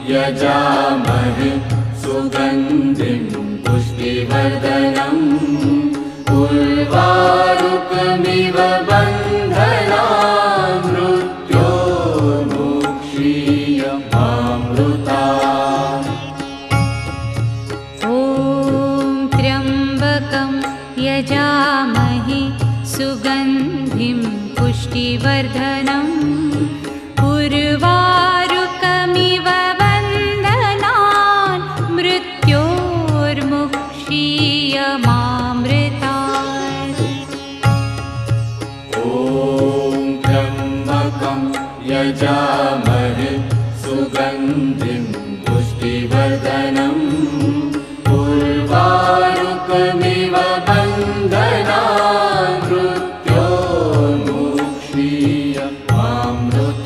यजामहे सुगन्धिं पुष्टिवर्धनम् उर्वारुकमिव बन्धनान् मृत्योर्मुक्षीयमामृतात्। ॐ त्र्यम्बकं यजामहे सुगन्धिं पुष्टिवर्धनम् उर्वारुकमिव बन्धनान् मृत्योर्मुक्षीयमामृतात्। ॐ त्र्यम्बकं यजामहे सुगन्धिं पुष्टिवर्धनम्